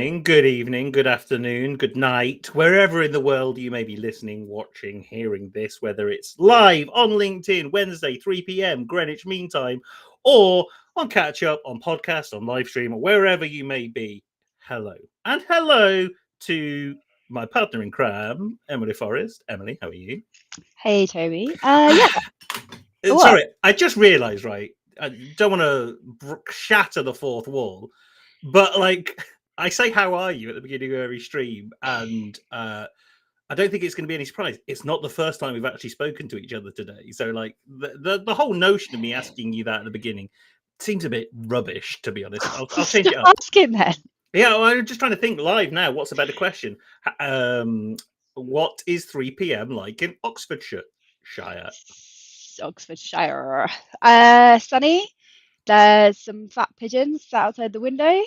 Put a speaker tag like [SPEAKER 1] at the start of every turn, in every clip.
[SPEAKER 1] morning, good evening, good afternoon, good night, wherever in the world you may be listening, watching, hearing this, whether it's live on LinkedIn, Wednesday, 3 p.m., Greenwich Mean Time, or on catch up, on podcast, on live stream, or wherever you may be. Hello. And hello to my partner in crime, Emily Forrest. Emily, how are you?
[SPEAKER 2] Hey, Toby. Yeah. What?
[SPEAKER 1] Sorry, I just realised, right? I don't want to shatter the fourth wall, but like I say, "How are you?" at the beginning of every stream, and I don't think it's going to be any surprise. It's not the first time we've actually spoken to each other today, so like the whole notion of me asking you that at the beginning seems a bit rubbish, to be honest. I'll change it
[SPEAKER 2] Stop
[SPEAKER 1] up.
[SPEAKER 2] asking then.
[SPEAKER 1] Yeah, well, I'm just trying to think live now. What's a better question? What is 3 p.m. like in Oxfordshire?
[SPEAKER 2] Oxfordshire. Sunny. There's some fat pigeons outside the window,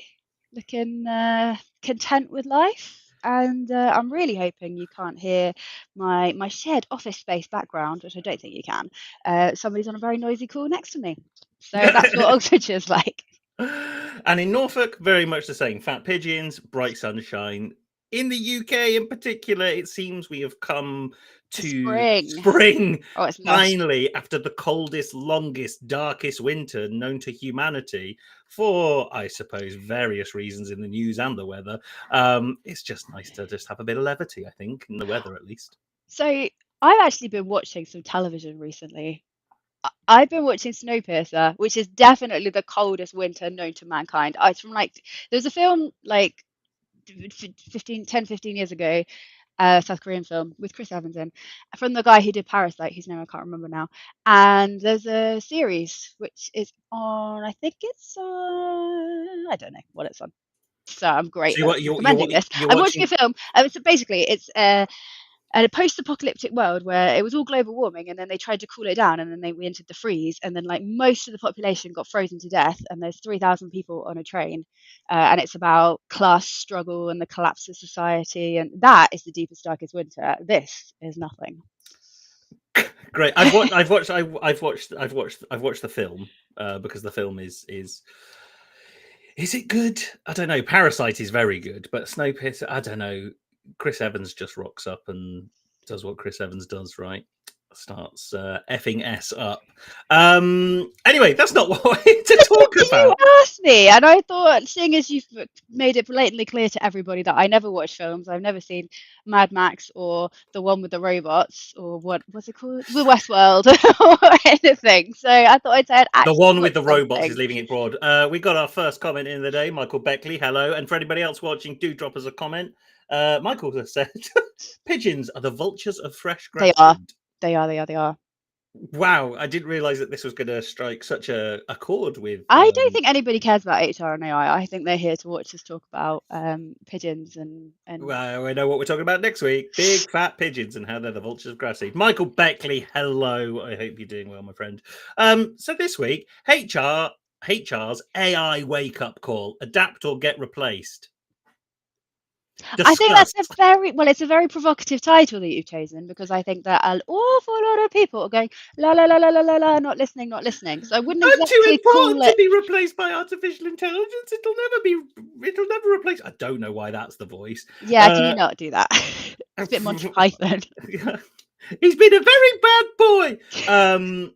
[SPEAKER 2] looking content with life. And I'm really hoping you can't hear my shared office space background, which I don't think you can. Somebody's on a very noisy call next to me. So that's what Oxfordshire's like.
[SPEAKER 1] And in Norfolk, very much the same. Fat pigeons, bright sunshine. In the UK in particular, it seems we have come to spring
[SPEAKER 2] Oh, it's lush.
[SPEAKER 1] finally after the coldest, longest, darkest winter known to humanity for, I suppose, various reasons in the news and the weather. It's just nice to just have a bit of levity, I think, in the weather at least.
[SPEAKER 2] So I've actually been watching some television recently. I've been watching Snowpiercer, which is definitely the coldest winter known to mankind. It's from like, there was a film like 15 years ago, South Korean film with Chris Evans in, from the guy who did Parasite, whose name I can't remember now. And there's a series which is on, I think it's on, I don't know what it's on. So I'm great
[SPEAKER 1] So
[SPEAKER 2] at recommending this.
[SPEAKER 1] you're
[SPEAKER 2] I'm watching a
[SPEAKER 1] watching.
[SPEAKER 2] film. So basically, it's a post-apocalyptic world where it was all global warming, and then they tried to cool it down, and then we entered the freeze, and then like most of the population got frozen to death, and there's 3,000 people on a train, and it's about class struggle and the collapse of society, and that is the deepest, darkest winter. This is nothing.
[SPEAKER 1] Great. I've watched the film because the film is it good? I don't know. Parasite is very good, but Snowpiercer, I don't know. Chris Evans just rocks up and does what Chris Evans does, right? Starts effing S up. Anyway, that's not what I wanted to talk
[SPEAKER 2] You
[SPEAKER 1] about.
[SPEAKER 2] asked me, and I thought, seeing as you've made it blatantly clear to everybody that I never watch films, I've never seen Mad Max or the one with the robots or what was it called, The Westworld, or anything. So I thought I'd
[SPEAKER 1] The
[SPEAKER 2] actually
[SPEAKER 1] one with
[SPEAKER 2] watch
[SPEAKER 1] the robots is
[SPEAKER 2] something.
[SPEAKER 1] leaving it broad. We got our first comment in the day. Michael Beckley, hello. And for anybody else watching, do drop us a comment. Michael has said, pigeons are the vultures of fresh
[SPEAKER 2] They are.
[SPEAKER 1] grassland.
[SPEAKER 2] They are.
[SPEAKER 1] Wow, I didn't realize that this was going to strike such a chord with.
[SPEAKER 2] I don't think anybody cares about HR and AI. I think they're here to watch us talk about pigeons and.
[SPEAKER 1] Well, we know what we're talking about next week. Big fat pigeons and how they're the vultures of grass seed. Michael Beckley, hello. I hope you're doing well, my friend. So this week, HR's AI wake up call: adapt or get replaced.
[SPEAKER 2] I think that's
[SPEAKER 1] Discuss.
[SPEAKER 2] it's a very provocative title that you've chosen, because I think that an awful lot of people are going la la la la la la la, not listening, not listening. So I wouldn't
[SPEAKER 1] I'm too
[SPEAKER 2] exactly
[SPEAKER 1] important
[SPEAKER 2] call
[SPEAKER 1] to
[SPEAKER 2] it.
[SPEAKER 1] be replaced by artificial intelligence. It'll never replace. I don't know why that's the voice.
[SPEAKER 2] Yeah, can you not do that? It's a bit Monty Python.
[SPEAKER 1] He's been a very bad boy.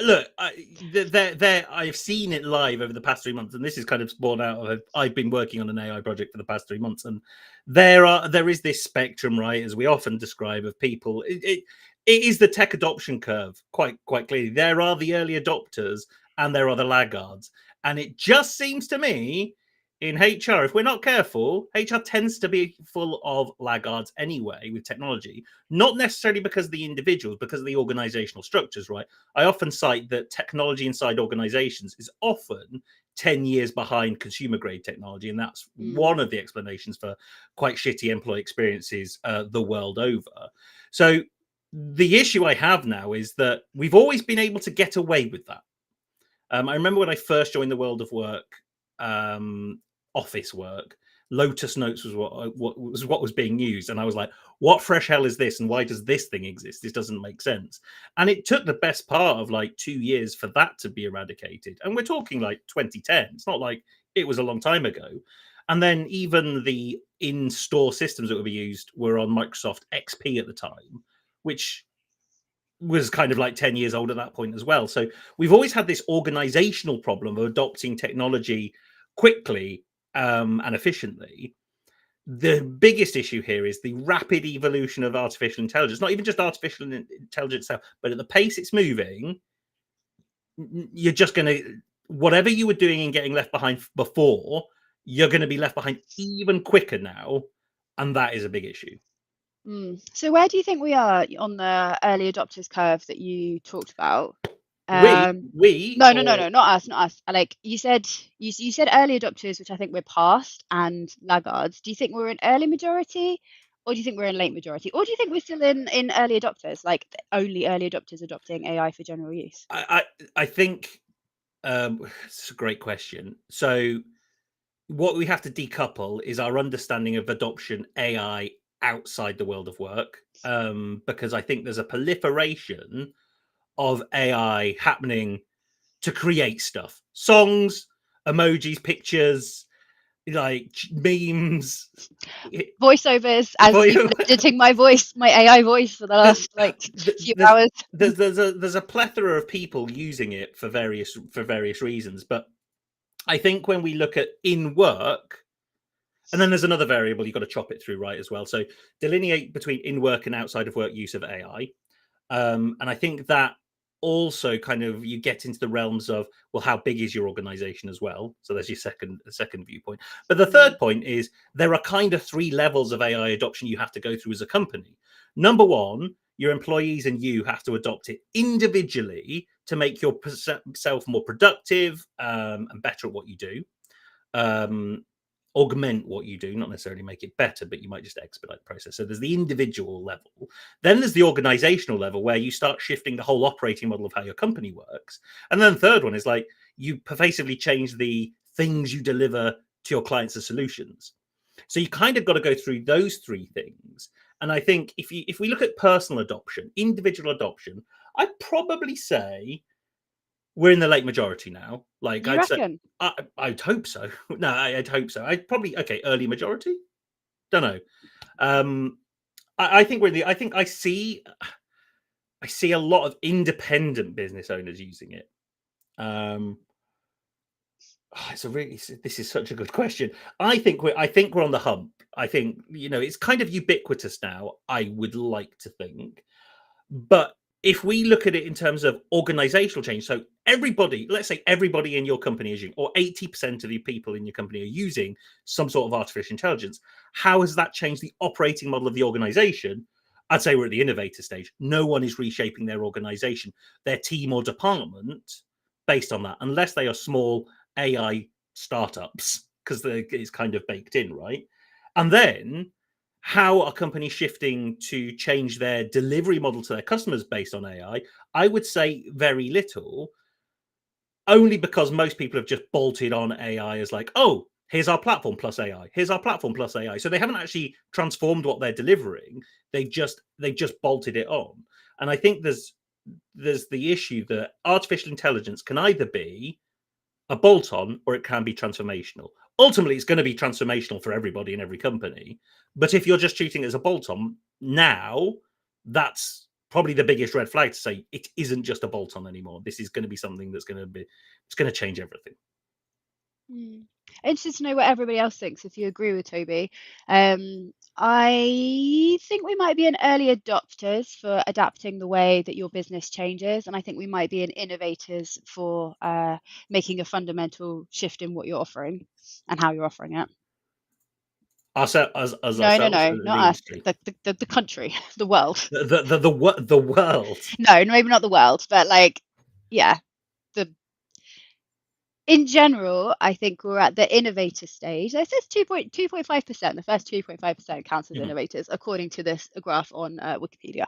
[SPEAKER 1] Look, I've seen it live over the past 3 months, and this is kind of born out of. I've been working on an AI project for the past 3 months, and there is this spectrum, right, as we often describe, of people. It is the tech adoption curve, quite clearly. There are the early adopters, and there are the laggards, and it just seems to me in HR, if we're not careful, HR tends to be full of laggards anyway with technology, not necessarily because of the individuals, because of the organizational structures, right? I often cite that technology inside organizations is often 10 years behind consumer grade technology. And that's one of the explanations for quite shitty employee experiences the world over. So the issue I have now is that we've always been able to get away with that. I remember when I first joined the world of work, office work, Lotus Notes was what was being used, and I was like, "What fresh hell is this? And why does this thing exist? This doesn't make sense." And it took the best part of like 2 years for that to be eradicated, and we're talking like 2010. It's not like it was a long time ago. And then even the in-store systems that would be used were on Microsoft XP at the time, which was kind of like 10 years old at that point as well. So we've always had this organizational problem of adopting technology quickly and efficiently. The biggest issue here is the rapid evolution of artificial intelligence, not even just artificial intelligence itself, but at the pace it's moving, you're just going to, whatever you were doing and getting left behind before, you're going to be left behind even quicker now. And that is a big issue.
[SPEAKER 2] So where do you think we are on the early adopters curve that you talked about?
[SPEAKER 1] We
[SPEAKER 2] No, not us. Like you said, you said early adopters, which I think we're past, and laggards. Do you think we're in early majority, or do you think we're in late majority, or do you think we're still in early adopters, like only early adopters adopting AI for general use?
[SPEAKER 1] I think it's a great question. So what we have to decouple is our understanding of adoption AI outside the world of work, because I think there's a proliferation of AI happening to create stuff, songs, emojis, pictures, like memes,
[SPEAKER 2] Voiceovers, as you've been editing my voice, my AI voice for the last few hours.
[SPEAKER 1] There's a plethora of people using it for various reasons, but I think when we look at in work, and then there's another variable you've got to chop it through, right, as well. So delineate between in work and outside of work use of AI. And I think that also kind of you get into the realms of, well, how big is your organization as well? So there's your second viewpoint. But the third point is there are kind of 3 levels of AI adoption you have to go through as a company. Number one, your employees and you have to adopt it individually to make yourself more productive and better at what you do. Augment what you do, not necessarily make it better, but you might just expedite the process. So there's the individual level. Then there's the organizational level where you start shifting the whole operating model of how your company works. And then the third one is like you pervasively change the things you deliver to your clients as solutions. So you kind of got to go through those 3 things. And I think if we look at personal adoption, individual adoption, I'd probably say we're in the late majority now. Like
[SPEAKER 2] You reckon?
[SPEAKER 1] I'd hope so. No, I'd hope so. I'd probably early majority. Don't know. I think we're in the. I think I see a lot of independent business owners using it. This is such a good question. I think we're on the hump. I think it's kind of ubiquitous now. I would like to think, but if we look at it in terms of organizational change, so everybody, let's say everybody in your company is using, or 80% of the people in your company are using some sort of artificial intelligence, how has that changed the operating model of the organization? I'd say we're at the innovator stage. No one is reshaping their organization, their team or department based on that, unless they are small AI startups, because it's kind of baked in, right? And then how are companies shifting to change their delivery model to their customers based on AI? I would say very little, only because most people have just bolted on AI as like, oh, here's our platform plus AI. Here's our platform plus AI. So they haven't actually transformed what they're delivering. They've just bolted it on. And I think there's the issue that artificial intelligence can either be a bolt-on or it can be transformational. Ultimately, it's going to be transformational for everybody in every company. But if you're just treating it as a bolt-on now, that's probably the biggest red flag to say it isn't just a bolt-on anymore. This is going to be something that's going to change everything.
[SPEAKER 2] Interested to know what everybody else thinks, if you agree with Toby. I think we might be in early adopters for adapting the way that your business changes, and I think we might be in innovators for making a fundamental shift in what you're offering and how you're offering it.
[SPEAKER 1] No,
[SPEAKER 2] not us. The country, the world.
[SPEAKER 1] The world.
[SPEAKER 2] No, maybe not the world, but in general, I think we're at the innovator stage. It says 2.5%. The first 2.5% counts as innovators, according to this graph on Wikipedia,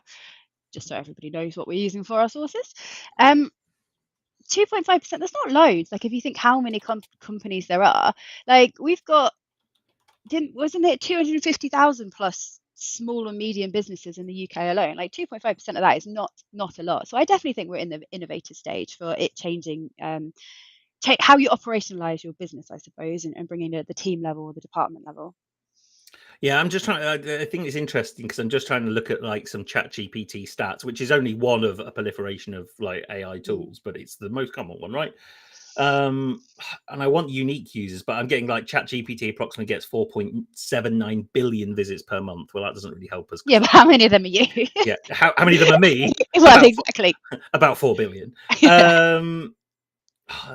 [SPEAKER 2] just so everybody knows what we're using for our sources. 2.5%, that's not loads. Like, if you think how many companies there are, like we've got, wasn't it 250,000 plus small and medium businesses in the UK alone? Like 2.5% of that is not a lot. So I definitely think we're in the innovator stage for it changing how you operationalize your business, I suppose, and bringing it at the team level or the department level.
[SPEAKER 1] Yeah, I'm just trying. I think it's interesting because I'm just trying to look at like some Chat GPT stats, which is only one of a proliferation of like AI tools, but it's the most common one, right? And I want unique users, but I'm getting like Chat GPT approximately gets 4.79 billion visits per month. Well, that doesn't really help us.
[SPEAKER 2] Yeah, but how many of them are you?
[SPEAKER 1] Yeah, how many of them are me?
[SPEAKER 2] Well, exactly.
[SPEAKER 1] About 4 billion.
[SPEAKER 2] Yeah.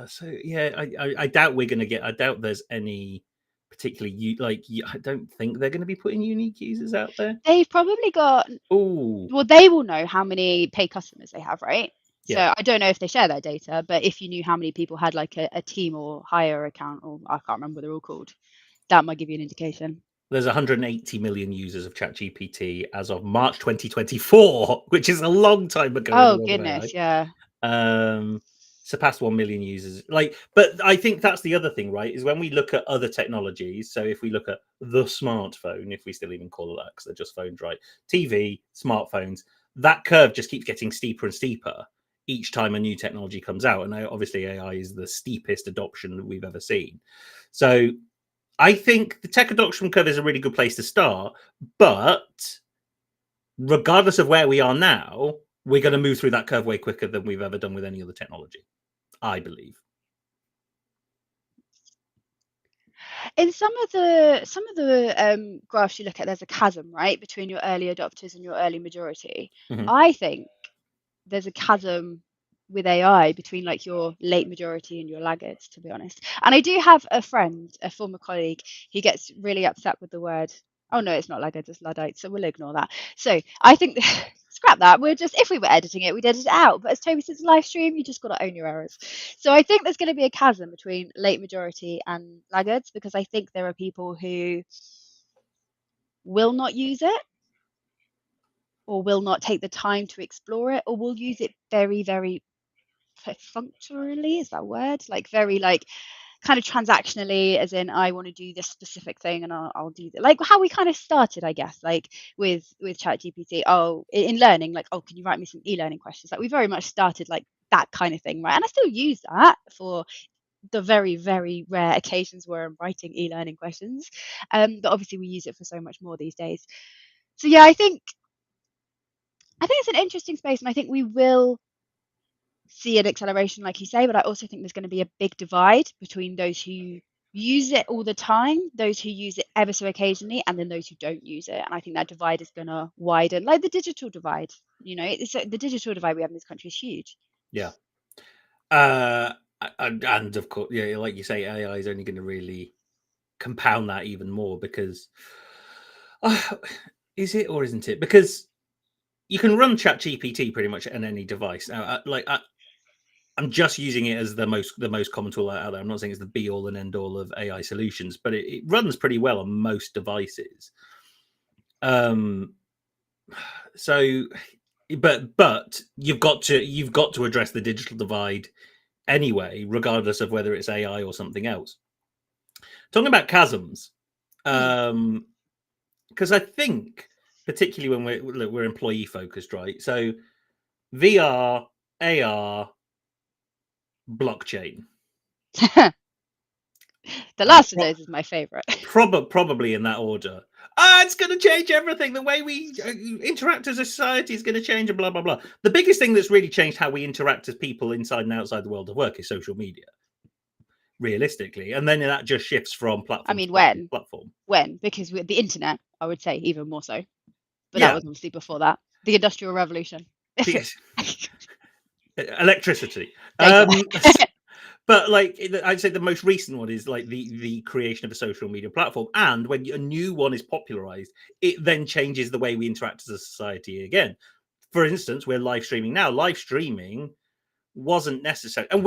[SPEAKER 1] So yeah, I doubt we're going to get. I doubt there's any particularly I don't think they're going to be putting unique users out there.
[SPEAKER 2] They've probably got.
[SPEAKER 1] Oh,
[SPEAKER 2] Well, they will know how many paid customers they have, right? So
[SPEAKER 1] yeah.
[SPEAKER 2] I don't know if they share that data, but if you knew how many people had like a team or hire account, or I can't remember what they're all called, that might give you an indication.
[SPEAKER 1] There's 180 million users of ChatGPT as of March 2024, which is a long time ago in the
[SPEAKER 2] Oh
[SPEAKER 1] world of AI.
[SPEAKER 2] goodness, yeah.
[SPEAKER 1] Surpassed 1 million users. But I think that's the other thing, right? Is when we look at other technologies. So if we look at the smartphone, if we still even call it that, because they're just phones, right? TV, smartphones, that curve just keeps getting steeper and steeper each time a new technology comes out. And obviously, AI is the steepest adoption that we've ever seen. So I think the tech adoption curve is a really good place to start. But regardless of where we are now, we're going to move through that curve way quicker than we've ever done with any other technology, I believe.
[SPEAKER 2] In some of the graphs you look at, there's a chasm, right, between your early adopters and your early majority. I think there's a chasm with AI between like your late majority and your laggards, to be honest. And I do have a friend, a former colleague, he gets really upset with the word. Oh no, it's not laggards, it's luddites, so we'll ignore that. So I think scrap that. We're just, if we were editing it, we'd edit it out. But as Toby says, live stream, you just got to own your errors. So I think there's going to be a chasm between late majority and laggards, because I think there are people who will not use it, or will not take the time to explore it, or will use it very, very functionally, is that word, like very like kind of transactionally, as in I want to do this specific thing and I'll do that, like how we kind of started, I guess, like with Chat GPT. Oh, in learning, like, oh, can you write me some e-learning questions? Like we very much started like that kind of thing, right? And I still use that for the very, very rare occasions where I'm writing e-learning questions, but obviously we use it for so much more these days. So yeah, I think it's an interesting space, and I think we will see an acceleration, like you say, but I also think there's going to be a big divide between those who use it all the time, those who use it ever so occasionally, and then those who don't use it. And I think that divide is going to widen, like the digital divide. You know, the digital divide we have in this country is huge.
[SPEAKER 1] Yeah. And of course, yeah, like you say, AI is only going to really compound that even more because is it or isn't it? Because you can run ChatGPT pretty much on any device now. I'm just using it as the most common tool out there. I'm not saying it's the be all and end all of AI solutions, but it runs pretty well on most devices. So, but you've got to address the digital divide anyway, regardless of whether it's AI or something else. Talking about chasms, because I think particularly when we're employee focused, right? So VR, AR, blockchain.
[SPEAKER 2] The last of those is my favorite.
[SPEAKER 1] Probably in that order. It's going to change everything. The way we interact as a society is going to change, and blah blah blah. The biggest thing that's really changed how we interact as people inside and outside the world of work is social media, realistically, and then that just shifts from platform.
[SPEAKER 2] I mean,
[SPEAKER 1] to platform.
[SPEAKER 2] When? Because with the internet, I would say even more so. But
[SPEAKER 1] Yeah.
[SPEAKER 2] that was obviously before that. The Industrial Revolution.
[SPEAKER 1] Electricity. But like I'd say the most recent one is like the creation of a social media platform, and when a new one is popularized, it then changes the way we interact as a society again. For instance, we're live streaming now. Live streaming wasn't necessary, and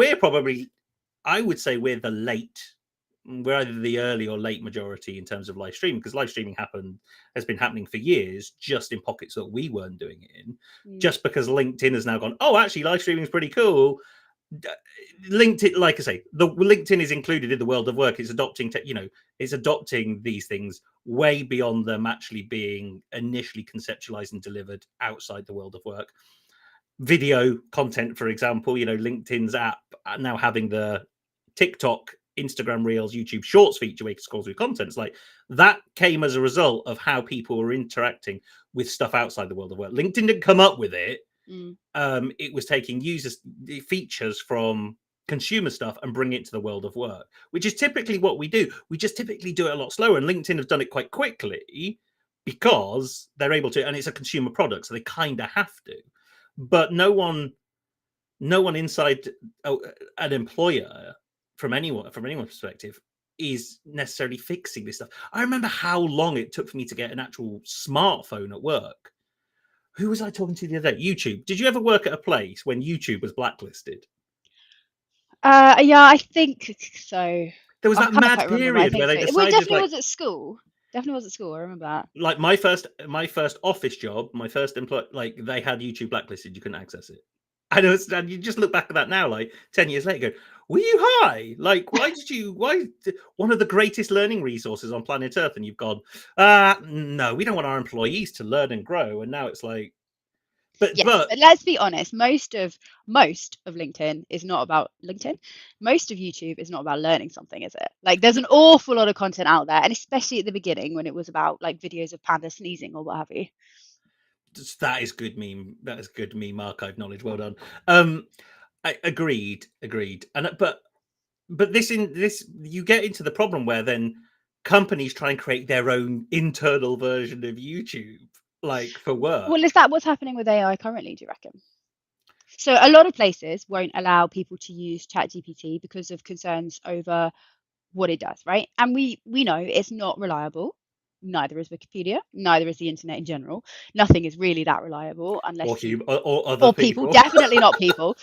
[SPEAKER 1] I would say we're either the early or late majority in terms of live streaming, because live streaming has been happening for years, just in pockets that we weren't doing it in. Just because LinkedIn has now gone, oh, actually, live streaming is pretty cool. LinkedIn, like I say, the LinkedIn is included in the world of work. It's adopting, it's adopting these things way beyond them actually being initially conceptualized and delivered outside the world of work. Video content, for example, LinkedIn's app now having the TikTok, Instagram Reels, YouTube Shorts feature where you can scroll through content. It's like that came as a result of how people were interacting with stuff outside the world of work. LinkedIn didn't come up with it. It was taking users features from consumer stuff and bringing it to the world of work, which is typically what we do. We just typically do it a lot slower, and LinkedIn have done it quite quickly because they're able to, and it's a consumer product, so they kind of have to. But no one inside an employer from anyone's perspective is necessarily fixing this stuff. I remember how long it took for me to get an actual smartphone at work. Who was I talking to the other day? YouTube. Did you ever work at a place when YouTube was blacklisted?
[SPEAKER 2] Yeah, I think so.
[SPEAKER 1] There was
[SPEAKER 2] I
[SPEAKER 1] that
[SPEAKER 2] can't
[SPEAKER 1] mad
[SPEAKER 2] quite remember, but I
[SPEAKER 1] period where
[SPEAKER 2] think
[SPEAKER 1] they
[SPEAKER 2] so. It
[SPEAKER 1] decided,
[SPEAKER 2] definitely
[SPEAKER 1] like,
[SPEAKER 2] was at school. Definitely was at school. I remember that.
[SPEAKER 1] like my first office job, my first employee, like they had YouTube blacklisted. You couldn't access it. I know, and you just look back at that now, like 10 years later, go, were you high? Like, why one of the greatest learning resources on planet Earth, and you've gone, no, we don't want our employees to learn and grow. And now it's like,
[SPEAKER 2] Yes,
[SPEAKER 1] but
[SPEAKER 2] but let's be honest. Most of LinkedIn is not about LinkedIn. Most of YouTube is not about learning something, is it? Like, there's an awful lot of content out there, and especially at the beginning when it was about like videos of panda sneezing or what have you.
[SPEAKER 1] that is good meme. That is good meme archive knowledge. Well done. I agreed. And but this you get into the problem where then companies try and create their own internal version of YouTube, like for work.
[SPEAKER 2] Well, is that what's happening with AI currently, do you reckon? So a lot of places won't allow people to use ChatGPT because of concerns over what it does, right? And we know it's not reliable. Neither is Wikipedia, neither is the internet in general. Nothing is really that reliable
[SPEAKER 1] Or
[SPEAKER 2] unless you
[SPEAKER 1] human or other
[SPEAKER 2] or people,
[SPEAKER 1] people.
[SPEAKER 2] definitely not people.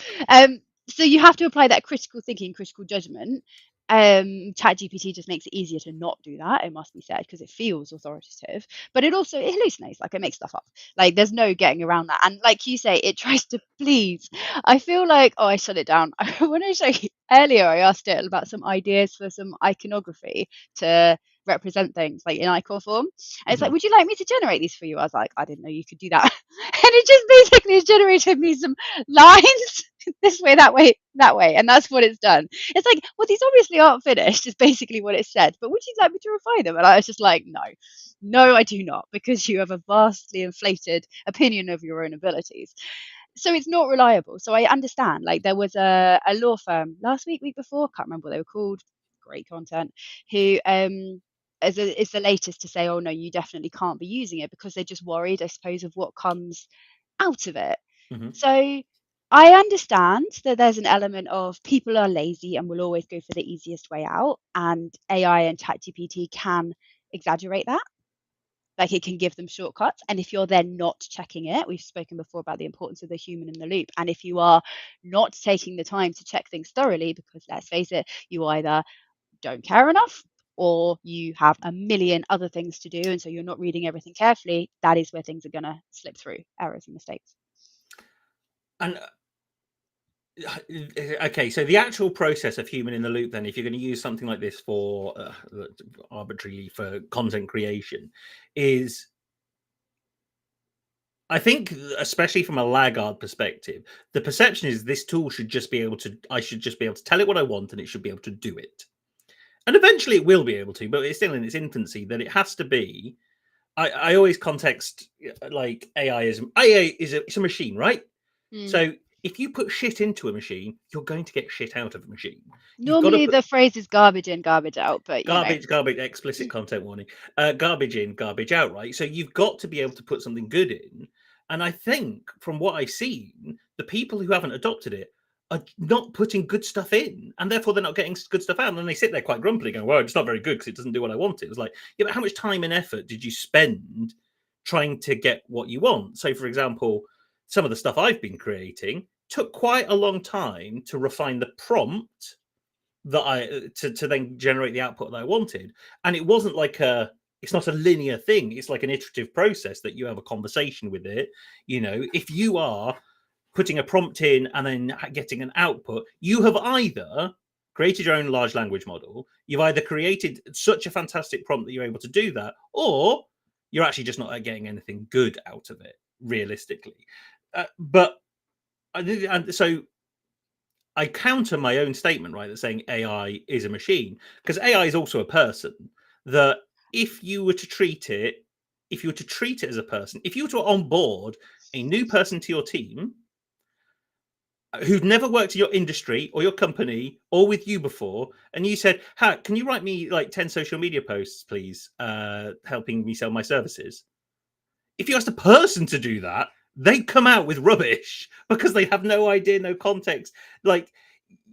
[SPEAKER 2] So you have to apply that critical thinking, critical judgment. ChatGPT just makes it easier to not do that, it must be said, because it feels authoritative, but it hallucinates, like it makes stuff up. Like there's no getting around that. And like you say, it tries to please. I feel like, I shut it down. When I show you earlier, I asked it about some ideas for some iconography to represent things like in icon form. And it's like, would you like me to generate these for you? I was like, I didn't know you could do that. And it just basically has generated me some lines this way, that way, that way. And that's what it's done. It's like, well, these obviously aren't finished, is basically what it said. But would you like me to refine them? And I was just like, no, I do not, because you have a vastly inflated opinion of your own abilities. So it's not reliable. So I understand. Like there was a law firm last week before, can't remember what they were called, great content, who is the latest to say, oh no, you definitely can't be using it, because they're just worried, I suppose, of what comes out of it. So I understand that there's an element of people are lazy and will always go for the easiest way out, and AI and ChatGPT can exaggerate that. Like it can give them shortcuts. And if you're then not checking it, we've spoken before about the importance of the human in the loop. And if you are not taking the time to check things thoroughly, because let's face it, you either don't care enough or you have a million other things to do, and so you're not reading everything carefully, that is where things are going to slip through, errors and mistakes.
[SPEAKER 1] And okay, so the actual process of human in the loop, then, if you're going to use something like this for arbitrarily for content creation, is, I think, especially from a laggard perspective, the perception is this tool should just be able to, I should just be able to tell it what I want and it should be able to do it. And eventually it will be able to, but it's still in its infancy, that it has to be. I always context like AI is it's a machine, right? So if you put shit into a machine, you're going to get shit out of a machine.
[SPEAKER 2] Normally the phrase is garbage in, garbage out, but
[SPEAKER 1] garbage, explicit content warning. Garbage in, garbage out, right? So you've got to be able to put something good in. And I think from what I've seen, the people who haven't adopted it are not putting good stuff in, and therefore they're not getting good stuff out. And then they sit there quite grumpily going, well, it's not very good because it doesn't do what I want. It was like, yeah, but how much time and effort did you spend trying to get what you want? So, for example, some of the stuff I've been creating took quite a long time to refine the prompt that I to then generate the output that I wanted. And it wasn't like it's not a linear thing. It's like an iterative process that you have a conversation with it. You know, if you are putting a prompt in and then getting an output, you have either created your own large language model, you've either created such a fantastic prompt that you're able to do that, or you're actually just not getting anything good out of it, realistically. But so I counter my own statement, right, that saying AI is a machine, because AI is also a person. That if you were to treat it, if you were to treat it as a person, if you were to onboard a new person to your team who'd never worked in your industry or your company or with you before, and you said, "Hey, can you write me like 10 social media posts, please, helping me sell my services?" If you asked a person to do that, they come out with rubbish because they have no idea, no context. Like,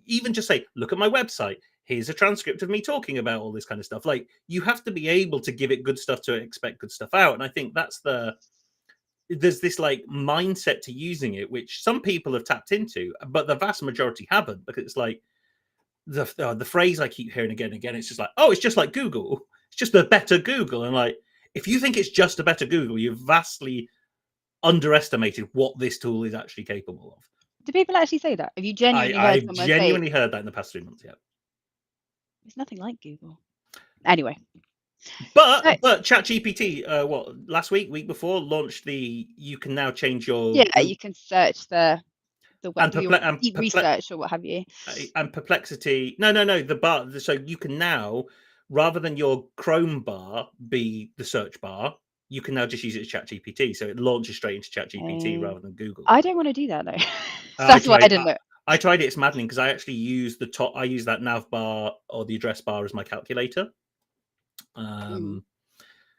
[SPEAKER 1] even just say, look at my website. Here's a transcript of me talking about all this kind of stuff. Like, you have to be able to give it good stuff to expect good stuff out. And I think there's this like mindset to using it, which some people have tapped into, but the vast majority haven't, because it's like the phrase I keep hearing again and again. It's just like, oh, it's just like Google. It's just a better Google. And like, if you think it's just a better Google, you've vastly underestimated what this tool is actually capable of.
[SPEAKER 2] Do people actually say that? Have you genuinely heard
[SPEAKER 1] I've
[SPEAKER 2] someone say
[SPEAKER 1] genuinely heard that in the past 3 months, yeah.
[SPEAKER 2] it's nothing like Google? Anyway, so
[SPEAKER 1] But ChatGPT, what, last week before, launched you can now change your
[SPEAKER 2] yeah, you can search the web,
[SPEAKER 1] and
[SPEAKER 2] do your
[SPEAKER 1] and
[SPEAKER 2] deep research or what have you.
[SPEAKER 1] and Perplexity. No, the bar. So you can now, rather than your Chrome bar be the search bar, you can now just use it as ChatGPT. So it launches straight into ChatGPT rather than Google.
[SPEAKER 2] I don't want to do that though. So
[SPEAKER 1] I
[SPEAKER 2] that's why I
[SPEAKER 1] tried.
[SPEAKER 2] didn't look.
[SPEAKER 1] I tried it. It's maddening because I actually use the top. I use that nav bar or the address bar as my calculator.
[SPEAKER 2] Mm.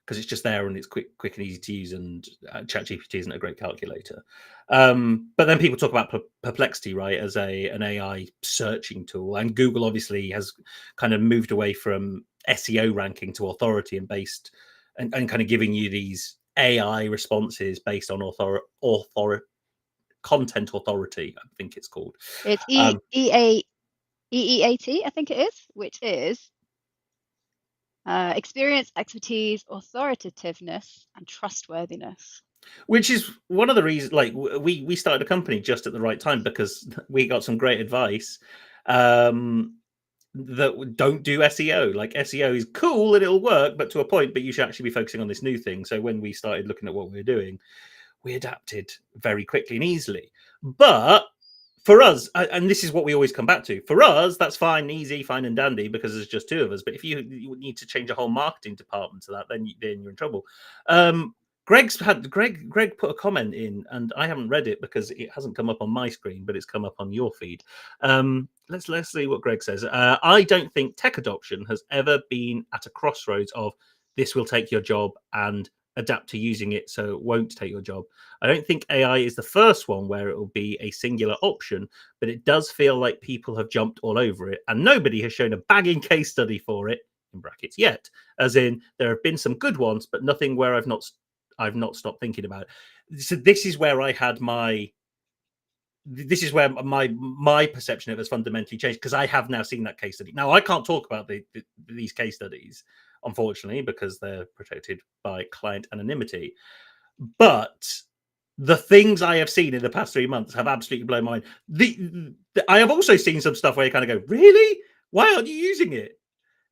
[SPEAKER 1] Because it's just there and it's quick and easy to use, and ChatGPT isn't a great calculator. But then people talk about Perplexity, right, as an AI searching tool, and Google obviously has kind of moved away from SEO ranking to authority and kind of giving you these AI responses based on content authority, I think it's called.
[SPEAKER 2] It's
[SPEAKER 1] Um,
[SPEAKER 2] EEAT, I think it is, which is experience, expertise, authoritativeness, and trustworthiness.
[SPEAKER 1] Which is one of the reasons, like we started a company just at the right time because we got some great advice that don't do SEO. Like, SEO is cool and it'll work, but to a point. But you should actually be focusing on this new thing. So when we started looking at what we were doing, we adapted very quickly and easily. But for us, and this is what we always come back to, for us, that's fine, easy, fine and dandy, because there's just two of us. But if you need to change a whole marketing department to that, then you're in trouble. Greg put a comment in, and I haven't read it because it hasn't come up on my screen, but it's come up on your feed. Let's see what Greg says. I don't think tech adoption has ever been at a crossroads of this will take your job and adapt to using it so it won't take your job. I don't think AI is the first one where it will be a singular option, but it does feel like people have jumped all over it, and nobody has shown a bagging case study for it, in brackets, yet. As in, there have been some good ones, but nothing where I've not stopped thinking about it. So this is where my perception of it has fundamentally changed, because I have now seen that case study. Now I can't talk about these case studies, unfortunately, because they're protected by client anonymity. But the things I have seen in the past 3 months have absolutely blown my mind. I have also seen some stuff where you kind of go, really? Why aren't you using it?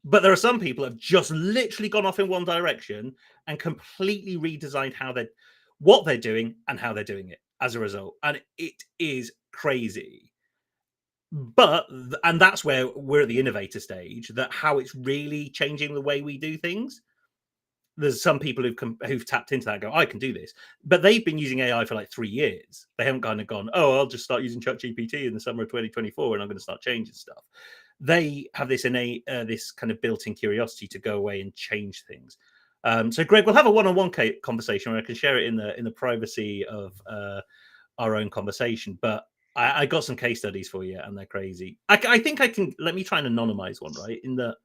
[SPEAKER 1] But there are some people that have just literally gone off in one direction and completely redesigned what they're doing and how they're doing it as a result. And it is crazy. And that's where we're at the innovator stage, that how it's really changing the way we do things. There's some people who've tapped into that and go, I can do this. But they've been using AI for like 3 years. They haven't kind of gone, oh, I'll just start using ChatGPT in the summer of 2024 and I'm going to start changing stuff. They have this this kind of built-in curiosity to go away and change things. So, Greg, we'll have a one-on-one conversation where I can share it in the privacy of our own conversation. But I got some case studies for you, and they're crazy. I think I can. Let me try and anonymize one, right? In that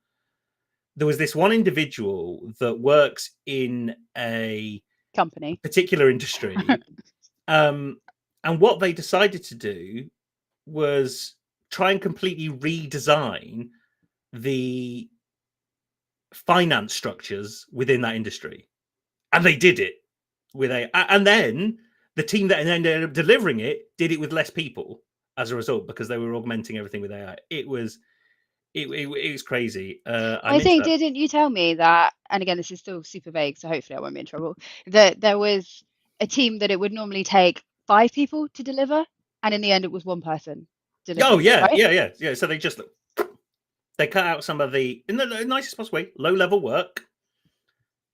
[SPEAKER 1] there was this one individual that works in a
[SPEAKER 2] Company.
[SPEAKER 1] particular industry, and what they decided to do was try and completely redesign the finance structures within that industry, and they did it and then the team that ended up delivering it did it with less people as a result, because they were augmenting everything with AI. It was crazy. I
[SPEAKER 2] I
[SPEAKER 1] missed
[SPEAKER 2] think,
[SPEAKER 1] that.
[SPEAKER 2] didn't you tell me that, and again, this is still super vague, so hopefully I won't be in trouble, that there was a team that it would normally take 5 people to deliver, and in the end it was 1 person.
[SPEAKER 1] Oh
[SPEAKER 2] delivery,
[SPEAKER 1] yeah,
[SPEAKER 2] right?
[SPEAKER 1] yeah. So they cut out some of the, in the nicest possible way, low level work,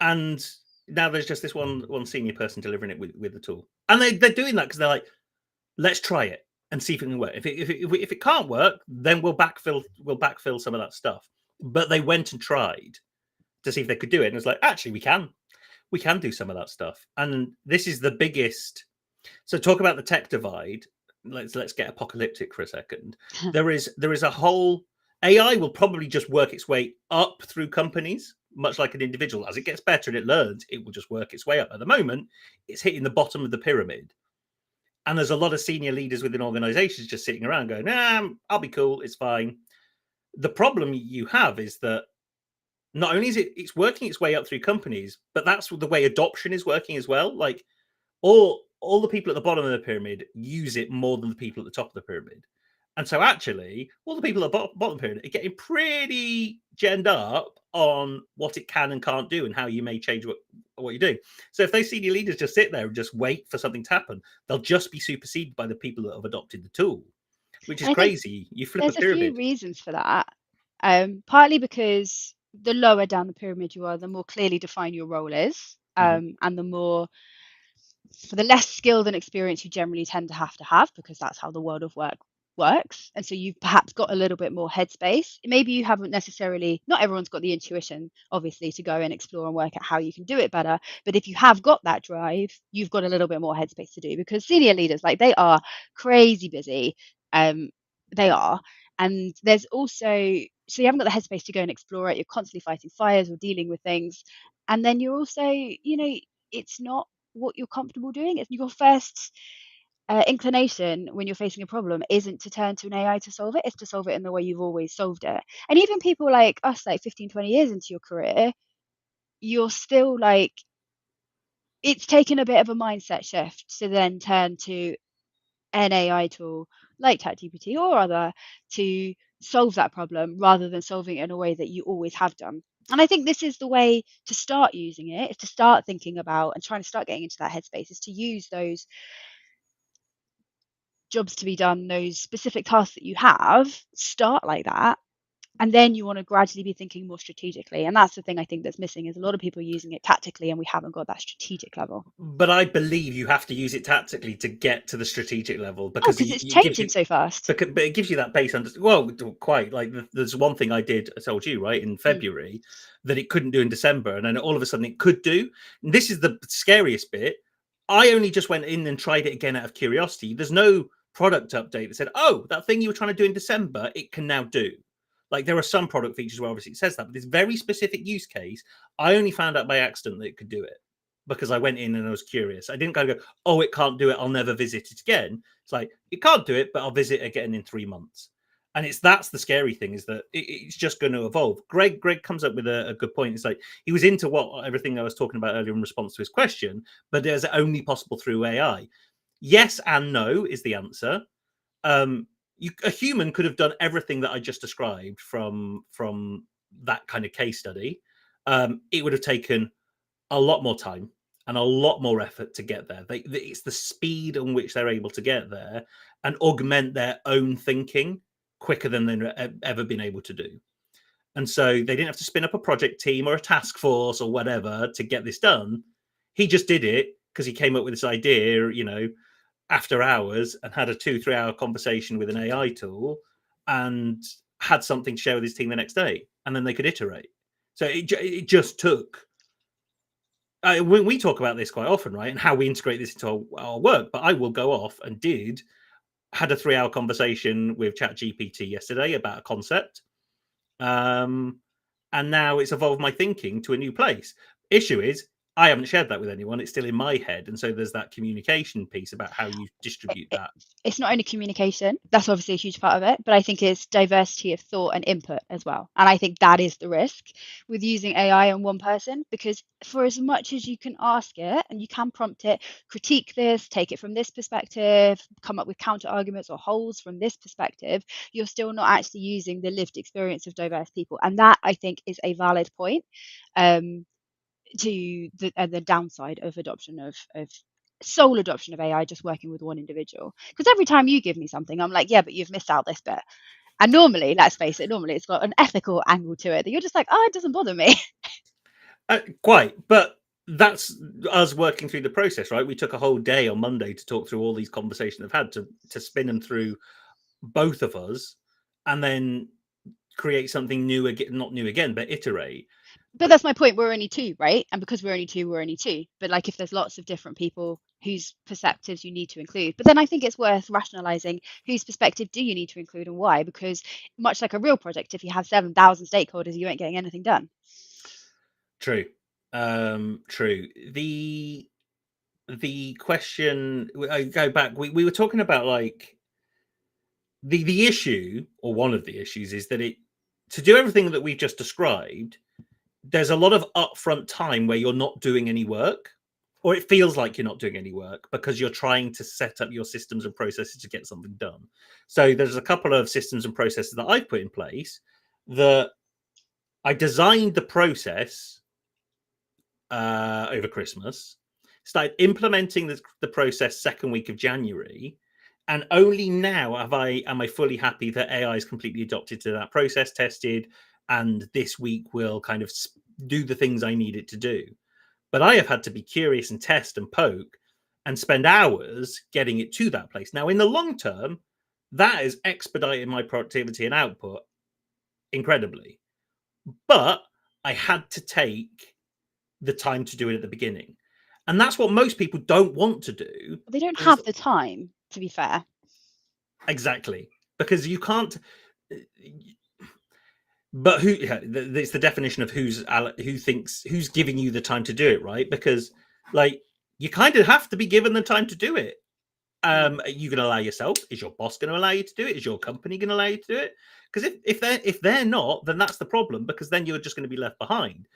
[SPEAKER 1] and now there's just this one senior person delivering it with the tool, and they're doing that because they're like, let's try it and see if it can work. If it can't work, then we'll backfill some of that stuff. But they went and tried to see if they could do it, and it was like, actually, we can do some of that stuff, and this is the biggest. So talk about the tech divide. Let's get apocalyptic for a second. There is a whole, AI will probably just work its way up through companies, much like an individual. As it gets better and it learns, it will just work its way up. At the moment, it's hitting the bottom of the pyramid. And there's a lot of senior leaders within organizations just sitting around going, I'll be cool, it's fine. The problem you have is that not only is it's working its way up through companies, but that's the way adoption is working as well. Like all the people at the bottom of the pyramid use it more than the people at the top of the pyramid. And so actually, all the people at the bottom of the pyramid are getting pretty genned up on what it can and can't do and how you may change what you do. So if those senior leaders just sit there and just wait for something to happen, they'll just be superseded by the people that have adopted the tool, which is
[SPEAKER 2] And I think
[SPEAKER 1] crazy. You flip a
[SPEAKER 2] there's a few
[SPEAKER 1] pyramid.
[SPEAKER 2] reasons for that. Partly because the lower down the pyramid you are, the more clearly defined your role is, and the more, for the less skilled and experience you generally tend to have, because that's how the world of work works. And so you've perhaps got a little bit more headspace. Maybe you haven't necessarily, not everyone's got the intuition, obviously, to go and explore and work out how you can do it better. But if you have got that drive, you've got a little bit more headspace to do, because senior leaders, like, they are crazy busy. They are. And there's also, so you haven't got the headspace to go and explore it. You're constantly fighting fires or dealing with things. And then you're also, it's not what you're comfortable doing. It's your first inclination when you're facing a problem isn't to turn to an AI to solve it. It's to solve it in the way you've always solved it. And even people like us, like 15, 20 years into your career, you're still like, it's taken a bit of a mindset shift to then turn to an AI tool like ChatGPT or other to solve that problem rather than solving it in a way that you always have done. And I think this is the way to start using it, is to start thinking about and trying to start getting into that headspace, is to use those jobs to be done, those specific tasks that you have, start like that. And then you want to gradually be thinking more strategically. And that's the thing I think that's missing, is a lot of people using it tactically and we haven't got that strategic level.
[SPEAKER 1] But I believe you have to use it tactically to get to the strategic level,
[SPEAKER 2] Oh,
[SPEAKER 1] because
[SPEAKER 2] because it's
[SPEAKER 1] it gives you,
[SPEAKER 2] changing so fast.
[SPEAKER 1] but it gives you that base under. Well, quite like there's one thing I told you right in February that it couldn't do in December, and then all of a sudden it could do. And this is the scariest bit. I only just went in and tried it again out of curiosity. There's no product update that said, "Oh, that thing you were trying to do in December, it can now do." Like there are some product features where obviously it says that, but this very specific use case, I only found out by accident that it could do it because I went in and I was curious. I didn't go, oh, it can't do it, I'll never visit it again. It's like, it can't do it, but I'll visit it again in 3 months. And that's the scary thing, is that it's just going to evolve. Greg comes up with a good point. It's like he was into everything I was talking about earlier in response to his question, but there's only possible through AI. Yes and no is the answer. A human could have done everything that I just described from that kind of case study. It would have taken a lot more time and a lot more effort to get there. It's the speed on which they're able to get there and augment their own thinking quicker than they've ever been able to do. And so they didn't have to spin up a project team or a task force or whatever to get this done. He just did it because he came up with this idea, after hours, and had a 2-3 hour conversation with an AI tool and had something to share with his team the next day. And then they could iterate. So it just took. We talk about this quite often, right? And how we integrate this into our work. But I will go off and had a 3-hour conversation with ChatGPT yesterday about a concept. And now it's evolved my thinking to a new place. Issue is, I haven't shared that with anyone. It's still in my head. And so there's that communication piece about how you distribute that.
[SPEAKER 2] It's not only communication, that's obviously a huge part of it, but I think it's diversity of thought and input as well. And I think that is the risk with using AI on one person, because for as much as you can ask it and you can prompt it, critique this, take it from this perspective, come up with counter arguments or holes from this perspective, you're still not actually using the lived experience of diverse people. And that, I think, is a valid point. To the downside of adoption of sole adoption of AI just working with one individual. Because every time you give me something, I'm like, yeah, but you've missed out this bit. And normally, let's face it, normally it's got an ethical angle to it that you're just like, oh, it doesn't bother me.
[SPEAKER 1] Quite, but that's us working through the process, right? We took a whole day on Monday to talk through all these conversations I've had to spin them through both of us, and then create something new again, not new again, but iterate.
[SPEAKER 2] But that's my point. We're only two, right? And because we're only two, we're only two. But like, if there's lots of different people whose perspectives you need to include, but then I think it's worth rationalizing whose perspective do you need to include and why? Because much like a real project, if you have 7,000 stakeholders, you ain't getting anything done.
[SPEAKER 1] True. True. The question, I go back, we were talking about like the issue, or one of the issues, is that to do everything that we've just described, there's a lot of upfront time where you're not doing any work, or it feels like you're not doing any work because you're trying to set up your systems and processes to get something done. So there's a couple of systems and processes that I've put in place that I designed the process over Christmas, started implementing the process second week of January, and only now am I fully happy that AI is completely adopted to that process, tested, and this week will kind of do the things I need it to do. But I have had to be curious and test and poke and spend hours getting it to that place. Now, in the long term, that has expedited my productivity and output incredibly. But I had to take the time to do it at the beginning. And that's what most people don't want to do.
[SPEAKER 2] They don't have the time, to be fair.
[SPEAKER 1] Exactly. Because you can't. But it's the definition of who's giving you the time to do it, right? Because like you kind of have to be given the time to do it. Are you going to allow yourself? Is your boss going to allow you to do it? Is your company going to allow you to do it? Because if they're not, then that's the problem, because then you're just going to be left behind.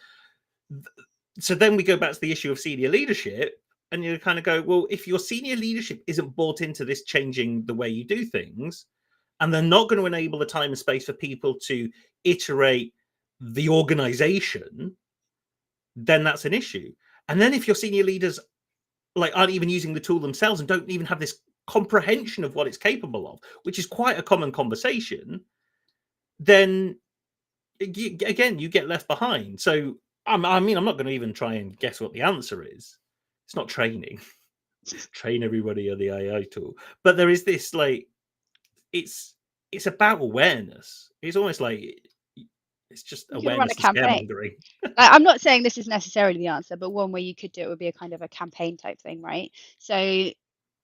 [SPEAKER 1] So then we go back to the issue of senior leadership, and you kind of go, well, if your senior leadership isn't bought into this changing the way you do things, and they're not going to enable the time and space for people to iterate the organization, then that's an issue. And then if your senior leaders like aren't even using the tool themselves and don't even have this comprehension of what it's capable of, which is quite a common conversation, then again, you get left behind. So I mean, I'm not going to even try and guess what the answer is. It's not training. Train everybody on the AI tool. But there is this like, it's about awareness. It's almost like it's just
[SPEAKER 2] You could run a
[SPEAKER 1] awareness to
[SPEAKER 2] campaign.
[SPEAKER 1] scaremongering.
[SPEAKER 2] I'm not saying this is necessarily the answer, but one way you could do it would be a kind of a campaign type thing, right? So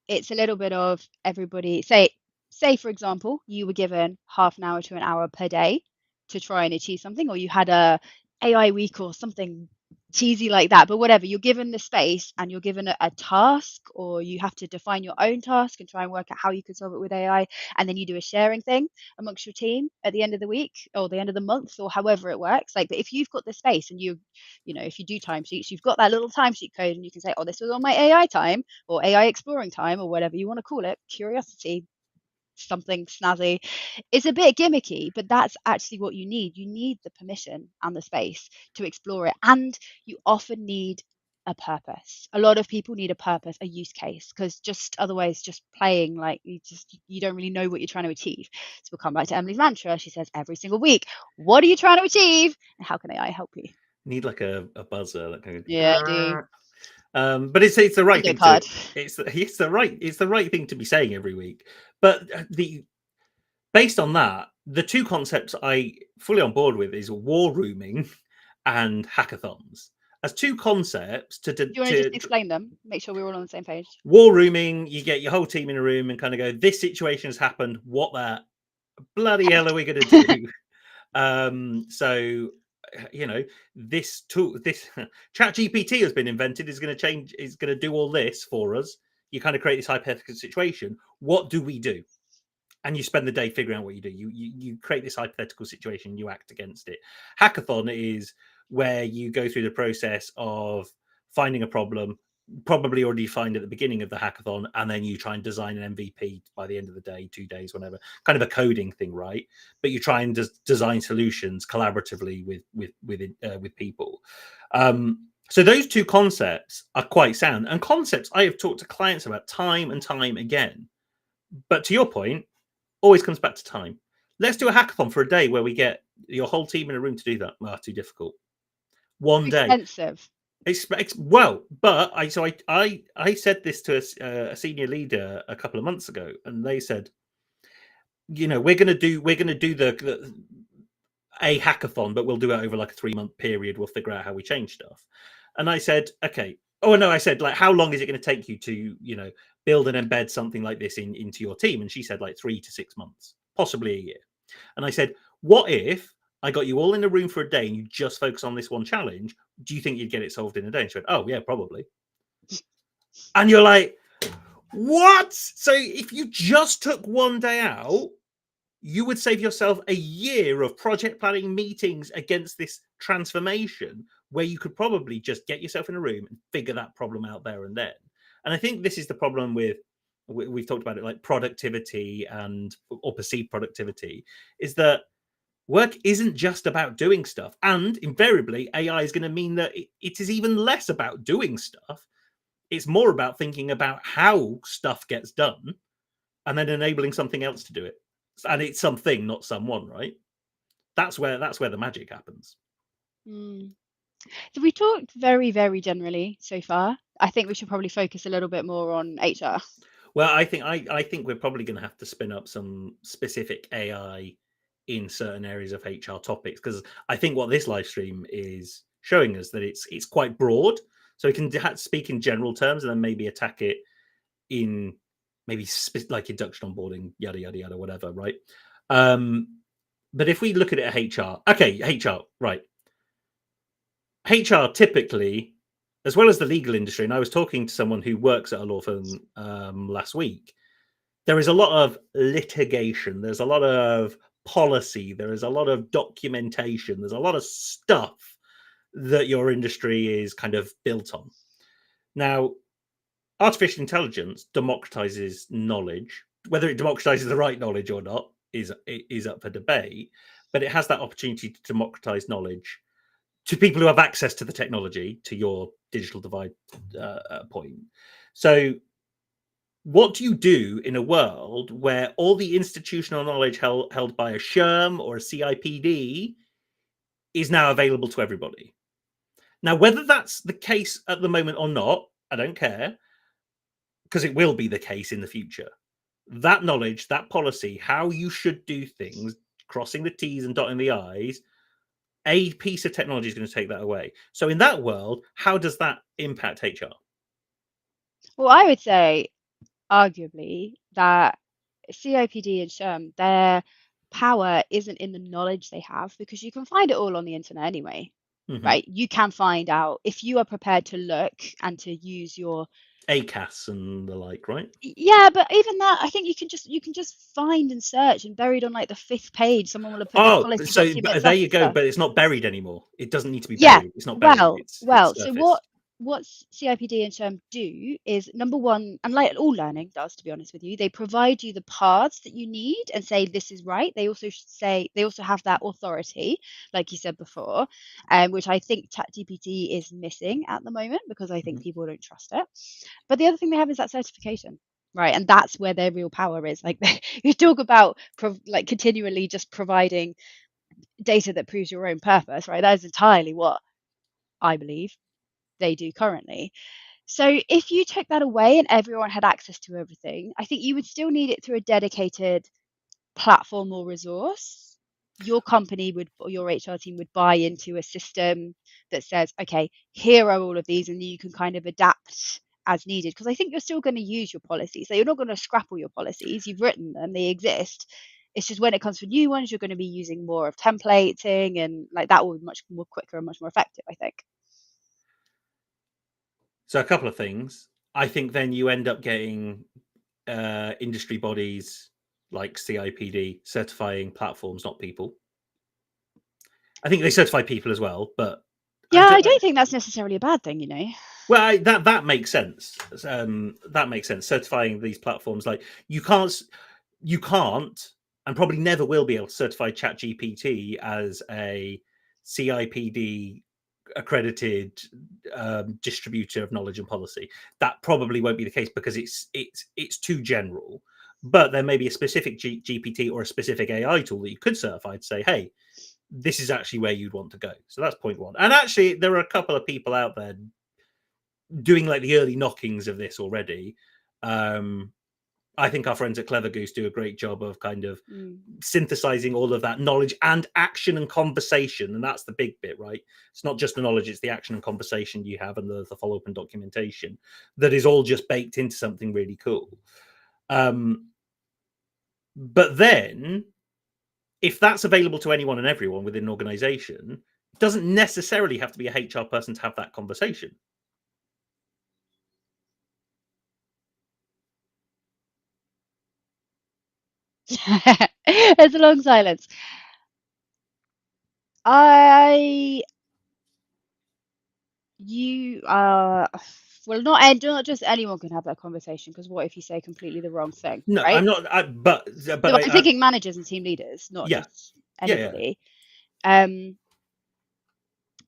[SPEAKER 2] it's a little bit of everybody, say for example, you were given half an hour to an hour per day to try and achieve something, or you had a AI week or something cheesy like that, but whatever, you're given the space and you're given a task, or you have to define your own task and try and work out how you can solve it with AI, and then you do a sharing thing amongst your team at the end of the week or the end of the month or however it works. Like, but if you've got the space and you know, if you do timesheets, you've got that little timesheet code and you can say, oh, this was on my AI time or AI exploring time or whatever you want to call it, curiosity, something snazzy. It's a bit gimmicky, but that's actually what you need. You need the permission and the space to explore it, and you often need a purpose. A lot of people need a purpose, a use case, because just otherwise just playing, like, you don't really know what you're trying to achieve. So we'll come back to Emily's mantra. She says every single week, what are you trying to achieve and how can AI help you?
[SPEAKER 1] Need like a buzzer that kind of
[SPEAKER 2] Yeah, I do.
[SPEAKER 1] but it's the right thing to it's the right thing to be saying every week. But based on that, the two concepts I fully on board with is war rooming and hackathons as two concepts
[SPEAKER 2] Do you want to just explain them? Make sure we're all on the same page.
[SPEAKER 1] War rooming, you get your whole team in a room and kind of go, this situation has happened, what the bloody hell are we going to do? So you know, this tool, this chat GPT has been invented, is going to do all this for us. You kind of create this hypothetical situation. What do we do? And you spend the day figuring out what you do. You create this hypothetical situation, you act against it. Hackathon is where you go through the process of finding a problem, probably already find at the beginning of the hackathon, and then you try and design an MVP by the end of the day, 2 days, whatever, kind of a coding thing, right? But you try and design solutions collaboratively with people. So those two concepts are quite sound, and concepts I have talked to clients about time and time again. But to your point, always comes back to time. Let's do a hackathon for a day where we get your whole team in a room to do that. Too difficult. One day.
[SPEAKER 2] Expensive.
[SPEAKER 1] Well, but I said this to a senior leader a couple of months ago, and they said, we're gonna do the a hackathon, but we'll do it over like a 3-month period. We'll figure out how we change stuff. And I said, okay. Oh no, I said, like, how long is it going to take you to build and embed something like this into your team? And she said, like, 3 to 6 months, possibly a year. And I said, what if I got you all in a room for a day and you just focus on this one challenge? Do you think you'd get it solved in a day? And she went, oh yeah, probably. And you're like, what? So if you just took one day out, you would save yourself a year of project planning meetings against this transformation, where you could probably just get yourself in a room and figure that problem out there and then. And I think this is the problem we've talked about it, like productivity or perceived productivity, is that work isn't just about doing stuff. And invariably, AI is going to mean that it is even less about doing stuff. It's more about thinking about how stuff gets done and then enabling something else to do it. And it's something, not someone, right? That's where the magic happens.
[SPEAKER 2] So we talked very, very generally so far. I think we should probably focus a little bit more on HR.
[SPEAKER 1] Well, I think we're probably going to have to spin up some specific AI in certain areas of HR topics, because I think what this live stream is showing us that it's quite broad, so we can speak in general terms and then maybe attack it in maybe like induction, onboarding, yada yada yada, whatever, right? But if we look at it at HR, okay, HR, right? HR typically, as well as the legal industry, and I was talking to someone who works at a law firm last week, there is a lot of litigation, there's a lot of policy, there is a lot of documentation, there's a lot of stuff that your industry is kind of built on. Now, artificial intelligence democratizes knowledge. Whether it democratizes the right knowledge or not is up for debate, but it has that opportunity to democratize knowledge to people who have access to the technology, to your digital divide point. So what do you do in a world where all the institutional knowledge held by a SHRM or a CIPD is now available to everybody? Now, whether that's the case at the moment or not, I don't care, because it will be the case in the future. That knowledge, that policy, how you should do things, crossing the T's and dotting the I's, a piece of technology is going to take that away. So in that world, how does that impact HR?
[SPEAKER 2] Well, I would say, arguably, that CIPD and SHRM, their power isn't in the knowledge they have, because you can find it all on the internet anyway, right? You can find out if you are prepared to look and to use your
[SPEAKER 1] ACAS and the like, right?
[SPEAKER 2] Yeah, but even that, I think you can just find and search, and buried on like the 5th page, someone will have put the policy
[SPEAKER 1] So
[SPEAKER 2] documents
[SPEAKER 1] there
[SPEAKER 2] up
[SPEAKER 1] you
[SPEAKER 2] and
[SPEAKER 1] go.
[SPEAKER 2] stuff.
[SPEAKER 1] But it's not buried anymore. It doesn't need to be
[SPEAKER 2] Yeah,
[SPEAKER 1] buried. It's not buried. It's
[SPEAKER 2] so
[SPEAKER 1] surfaced.
[SPEAKER 2] what CIPD and SHRM do is, number one, and like all learning does, to be honest with you, they provide you the paths that you need and say this is right. They also have that authority, like you said before, which I think ChatGPT is missing at the moment, because I think people don't trust it. But the other thing they have is that certification. Right, and that's where their real power is. Like, you talk about like continually just providing data that proves your own purpose, right? That is entirely what I believe they do currently. So if you took that away and everyone had access to everything, I think you would still need it through a dedicated platform or resource. Your company or your HR team would buy into a system that says, okay, here are all of these, and you can kind of adapt as needed. Because I think you're still going to use your policies. So you're not going to scrap all your policies. You've written them, they exist. It's just when it comes to new ones, you're going to be using more of templating, and like that will be much more quicker and much more effective, I think.
[SPEAKER 1] So a couple of things. I think then you end up getting industry bodies like CIPD certifying platforms, not people. I think they certify people as well, but
[SPEAKER 2] yeah, I don't think that's necessarily a bad thing,
[SPEAKER 1] Well, that makes sense. That makes sense. Certifying these platforms, like you can't, and probably never will be able to certify ChatGPT as a CIPD accredited distributor of knowledge and policy. That probably won't be the case because it's too general. But there may be a specific GPT or a specific AI tool that you could certify to say, hey, this is actually where you'd want to go. So that's point one. And actually, there are a couple of people out there doing like the early knockings of this already. I think our friends at Clever Goose do a great job of kind of synthesizing all of that knowledge and action and conversation. And that's the big bit, right? It's not just the knowledge, it's the action and conversation you have and the follow-up and documentation that is all just baked into something really cool. But then, if that's available to anyone and everyone within an organization, it doesn't necessarily have to be a HR person to have that conversation.
[SPEAKER 2] There's a long silence. Well, not just anyone can have that conversation, because what if you say completely the wrong thing?
[SPEAKER 1] No,
[SPEAKER 2] right?
[SPEAKER 1] I'm not. But
[SPEAKER 2] I'm thinking managers and team leaders, not
[SPEAKER 1] Yeah.
[SPEAKER 2] just anybody.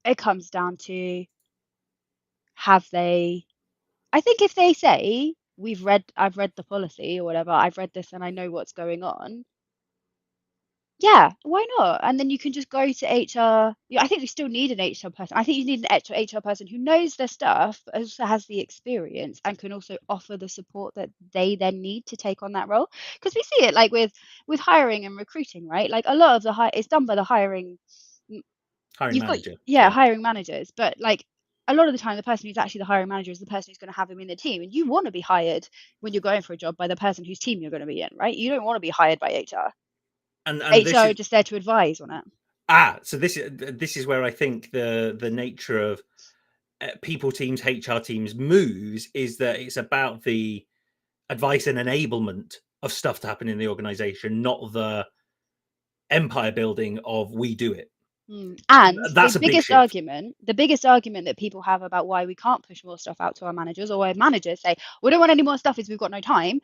[SPEAKER 2] It comes down to, have they? I think if they say, I've read the policy or whatever, I've read this and I know what's going on. Yeah, why not? And then you can just go to HR. I think we still need an HR person. I think you need an HR person who knows their stuff, but also has the experience and can also offer the support that they then need to take on that role. Because we see it like with hiring and recruiting, right? Like a lot of the it's done by the hiring
[SPEAKER 1] manager.
[SPEAKER 2] Hiring managers, but like a lot of the time, the person who's actually the hiring manager is the person who's going to have them in the team. And you want to be hired when you're going for a job by the person whose team you're going to be in, right? You don't want to be hired by HR. And HR are just there to advise on it.
[SPEAKER 1] So this is where I think the nature of people teams, HR teams moves is that it's about the advice and enablement of stuff to happen in the organization, not the empire building of we do it.
[SPEAKER 2] And
[SPEAKER 1] that's
[SPEAKER 2] the biggest argument that people have about why we can't push more stuff out to our managers, or why managers say we don't want any more stuff, is we've got no time.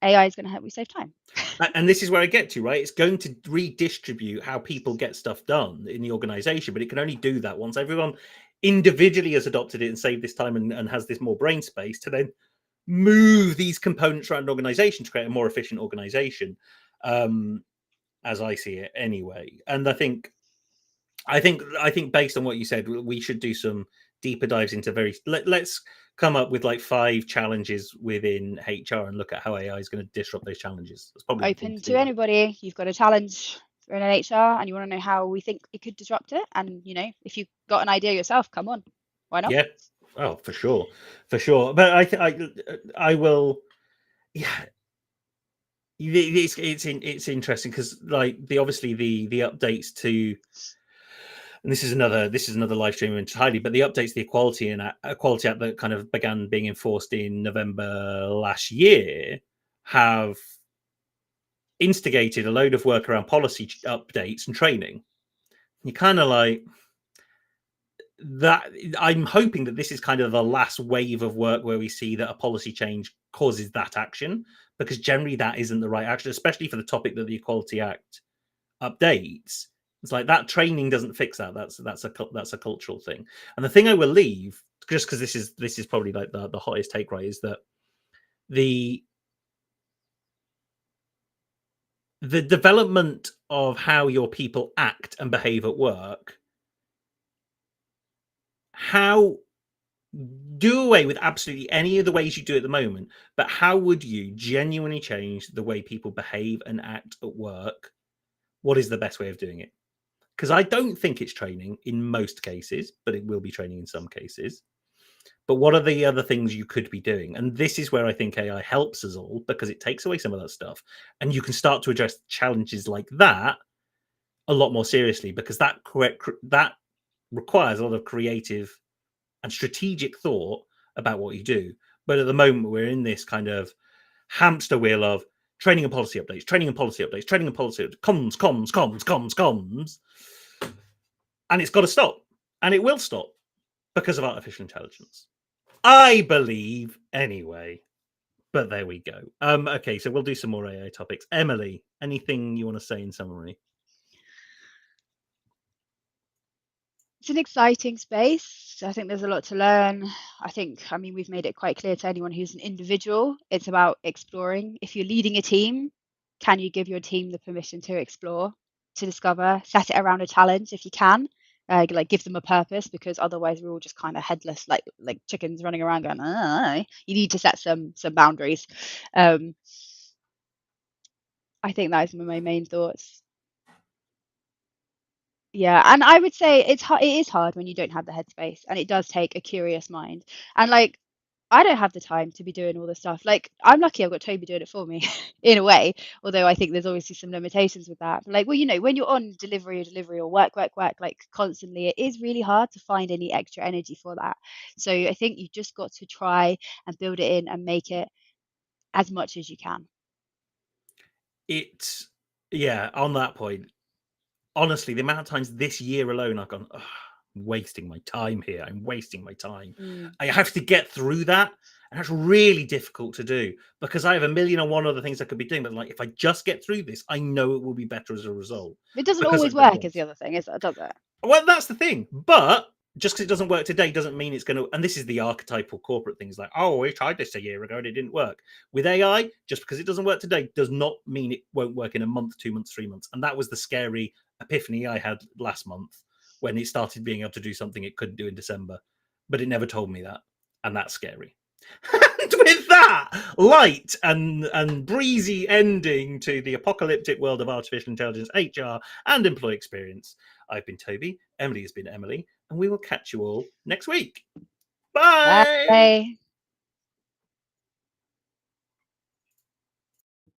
[SPEAKER 2] AI is going to help we save time.
[SPEAKER 1] And this is where I get to, right? It's going to redistribute how people get stuff done in the organization, but it can only do that once everyone individually has adopted it and saved this time and has this more brain space to then move these components around an organization to create a more efficient organization, as I see it anyway. And I think based on what you said, we should do some deeper dives into let's come up with like 5 challenges within HR and look at how AI is going to disrupt those challenges. That's probably
[SPEAKER 2] open to anybody. You've got a challenge in an HR and you want to know how we think it could disrupt it, and if you've got an idea yourself, come on, why not?
[SPEAKER 1] Yeah, oh, for sure. But I will. Yeah, it's interesting because like obviously the updates to. And this is another live stream entirely, but the updates to the Equality Act that kind of began being enforced in November last year have instigated a load of work around policy updates and training. You're kind of like that. I'm hoping that this is kind of the last wave of work where we see that a policy change causes that action, because generally that isn't the right action, especially for the topic that the Equality Act updates. It's like that training doesn't fix that. That's a cultural thing. And the thing I will leave, just because this is probably like the hottest take, right, is that the development of how your people act and behave at work, how do away with absolutely any of the ways you do it at the moment, but how would you genuinely change the way people behave and act at work? What is the best way of doing it? Because I don't think it's training in most cases, but it will be training in some cases. But what are the other things you could be doing? And this is where I think AI helps us all, because it takes away some of that stuff. And you can start to address challenges like that a lot more seriously, because that requires a lot of creative and strategic thought about what you do. But at the moment, we're in this kind of hamster wheel of training and policy updates, comms. And it's got to stop. And it will stop because of artificial intelligence. I believe anyway. But there we go. Okay, so we'll do some more AI topics. Emily, anything you want to say in summary?
[SPEAKER 2] It's an exciting space. I think there's a lot to learn. I mean, we've made it quite clear to anyone who's an individual, it's about exploring. If you're leading a team, can you give your team the permission to explore, to discover, set it around a challenge if you can? Like give them a purpose, because otherwise we're all just kind of headless, like chickens running around going, "Ah." You need to set some boundaries. Um, I think that is my main thoughts. Yeah, and I would say it is hard when you don't have the headspace, and it does take a curious mind. And like I don't have the time to be doing all this stuff. Like I'm lucky I've got Toby doing it for me in a way, although I think there's obviously some limitations with that. But like, well, when you're on delivery or work, like constantly, it is really hard to find any extra energy for that. So I think you just got to try and build it in and make it as much as you can.
[SPEAKER 1] It's yeah, on that point, honestly, the amount of times this year alone I've gone, "Ugh, I'm wasting my time here. I'm wasting my time.
[SPEAKER 2] Mm.
[SPEAKER 1] I have to get through that. And that's really difficult to do because I have a million and one other things I could be doing. But like, if I just get through this, I know it will be better as a result
[SPEAKER 2] It doesn't
[SPEAKER 1] because
[SPEAKER 2] always
[SPEAKER 1] I've done it
[SPEAKER 2] work, is the
[SPEAKER 1] once.
[SPEAKER 2] other thing, is it? Does it?
[SPEAKER 1] Well, that's the thing. But just because it doesn't work today doesn't mean it's going to. And this is the archetypal corporate things like, oh, we tried this a year ago and it didn't work. With AI, just because it doesn't work today does not mean it won't work in a month, 2 months, 3 months. And that was the scary epiphany I had last month when it started being able to do something it couldn't do in December. But it never told me that. And that's scary. And with that light and breezy ending to the apocalyptic world of artificial intelligence, HR, and employee experience, I've been Toby, Emily has been Emily, and we will catch you all next week. Bye.
[SPEAKER 2] Bye.